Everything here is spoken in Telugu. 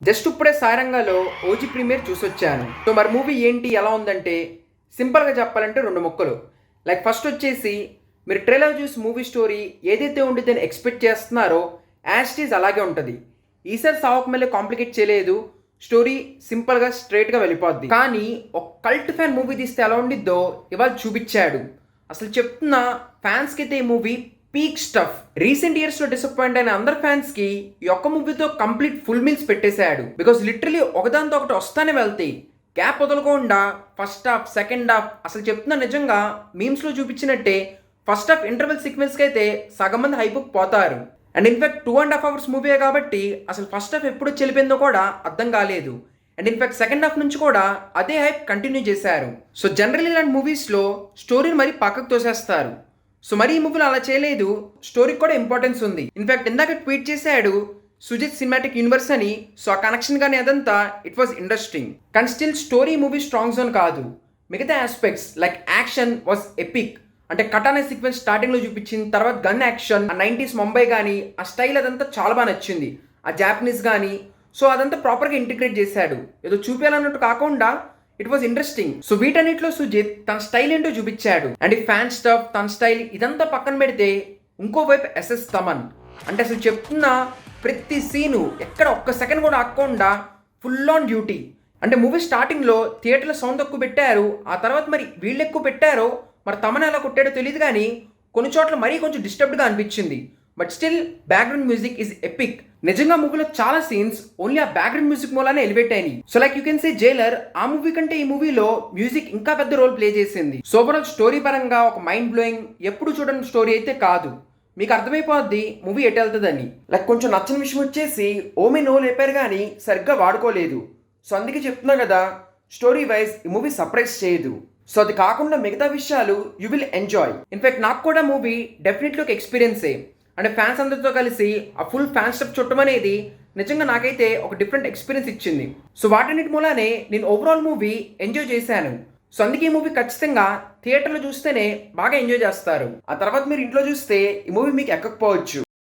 జస్ట్ ఇప్పుడే సారంగాలో ఓజీ ప్రీమియర్ చూసొచ్చాను. సో మరి మూవీ ఏంటి ఎలా ఉందంటే సింపుల్గా చెప్పాలంటే రెండు ముక్కలు. లైక్ ఫస్ట్ వచ్చేసి మీరు ట్రైలర్ చూసి మూవీ స్టోరీ ఏదైతే ఉండిద్దని ఎక్స్పెక్ట్ చేస్తున్నారో యాజ్ ఇట్ ఈజ్ అలాగే ఉంటుంది. ఈసారి సావకు మళ్ళీ కాంప్లికేట్ చేయలేదు. స్టోరీ సింపుల్గా స్ట్రైట్గా వెళ్ళిపోద్ది. కానీ ఒక కల్ట్ ఫ్యాన్ మూవీ తీస్తే ఎలా ఉండిద్దో ఇవాళ చూపించాడు. అసలు చెప్తున్న ఫ్యాన్స్కి అయితే ఈ movie peak stuff. Recent years లో డిసప్పాయింట్ అయిన అందరు ఫ్యాన్స్ కి ఈ ఒక్క మూవీతో కంప్లీట్ ఫుల్ మీల్స్ పెట్టేశాడు. బికాస్ లిటరలీ ఒకదాంతో ఒకటి వస్తానే వెళ్తాయి, గ్యాప్ వదలకుండా ఫస్ట్ హాఫ్ సెకండ్ హాఫ్. అసలు చెప్తున్నా నిజంగా మీమ్స్ లో చూపించినట్టే ఫస్ట్ హాఫ్ ఇంటర్వెల్ సీక్వెన్స్ కి అయితే సగం మంది హైపుక్ పోతారు. అండ్ ఇన్ఫాక్ట్ 2.5 hours మూవీ కాబట్టి అసలు ఫస్ట్ హాఫ్ ఎప్పుడు చెలిపోయిందో కూడా అర్థం కాలేదు. అండ్ ఇన్ఫాక్ట్ సెకండ్ హాఫ్ నుంచి కూడా అదే హైప్ కంటిన్యూ చేశారు. సో జనరల్ ఇలాంటి మూవీస్లో స్టోరీని మరి పక్కకు తోసేస్తారు. సో మరి ఈ మూవీలో అలా చేయలేదు. స్టోరీకి కూడా ఇంపార్టెన్స్ ఉంది. ఇన్ఫాక్ట్ ఇందాక ట్వీట్ చేశాడు సుజిత్ సినిమాటిక్ యూనివర్స్ అని. సో ఆ కనెక్షన్ కానీ అదంతా ఇట్ వాజ్ ఇంట్రెస్టింగ్. కానీ still story movie strong zone కాదు. మిగతా aspects like action was epic. అంటే కటానే సీక్వెన్స్ స్టార్టింగ్లో చూపించింది, తర్వాత గన్ యాక్షన్, ఆ 90s ముంబై కానీ ఆ స్టైల్ అదంతా చాలా బాగా నచ్చింది. ఆ జాపనీస్ కానీ సో అదంతా ప్రాపర్గా ఇంటిగ్రేట్ చేశాడు. ఏదో చూపించాలన్నట్టు కాకుండా ఇట్ వాజ్ ఇంట్రెస్టింగ్. సో వీటన్నిటిలో సుజిత్ తన స్టైల్ ఏంటో చూపించాడు. అండ్ ఈ ఫ్యాన్ స్టఫ్, తన స్టైల్ ఇదంతా పక్కన పెడితే ఇంకోవైపు ఎస్ఎస్ తమన్. అంటే అసలు చెప్తున్న ప్రతి సీను ఎక్కడ ఒక్క సెకండ్ కూడా ఆగకుండా ఫుల్ ఆన్ డ్యూటీ. అంటే మూవీ స్టార్టింగ్లో థియేటర్లో సౌండ్ తక్కువ పెట్టారు, ఆ తర్వాత మరి వీళ్ళు ఎక్కువ పెట్టారో మరి తమన్ ఎలా కొట్టాడో తెలియదు, కానీ కొన్ని చోట్ల మరీ కొంచెం డిస్టర్బ్డ్గా అనిపించింది. But still background music is epic. నిజంగా మూవీలో చాలా సీన్స్ ఓన్లీ ఆ బ్యాక్గ్రౌండ్ మ్యూజిక్ మూలానే ఎలివేట్ అయినాయి. So like you can say Jailer ఆ మూవీ కంటే ఈ మూవీలో మ్యూజిక్ ఇంకా పెద్ద రోల్ ప్లే చేసింది. సో ఓవరాల్ స్టోరీ పరంగా ఒక మైండ్ బ్లోయింగ్ ఎప్పుడు చూడని స్టోరీ అయితే కాదు. మీకు అర్థమైపోద్ది మూవీ ఎటు వెళ్తుందని. లైక్ కొంచెం నచ్చని విషయం వచ్చేసి ఓమే నో లేపారు కానీ సరిగ్గా వాడుకోలేదు. సో అందుకే చెప్తున్నా కదా, స్టోరీ వైజ్ ఈ మూవీ సర్ప్రైజ్ చేయదు. సో అది కాకుండా మిగతా విషయాలు యూ విల్ ఎంజాయ్. ఇన్ఫాక్ట్ నాకు కూడా మూవీ డెఫినెట్లీ ఒక ఎక్స్పీరియన్సే. అంటే ఫ్యాన్స్ అందరితో కలిసి ఆ ఫుల్ ఫ్యాన్ స్టఫ్ చుట్టం అనేది నిజంగా నాకైతే ఒక డిఫరెంట్ ఎక్స్పీరియన్స్ ఇచ్చింది. సో వాటన్నిటి మూలానే నేను ఓవరాల్ మూవీ ఎంజాయ్ చేశాను. సో అందుకే ఈ మూవీ ఖచ్చితంగా థియేటర్లో చూస్తేనే బాగా ఎంజాయ్ చేస్తారు. ఆ తర్వాత మీరు ఇంట్లో చూస్తే ఈ మూవీ మీకు ఎక్కకపోవచ్చు.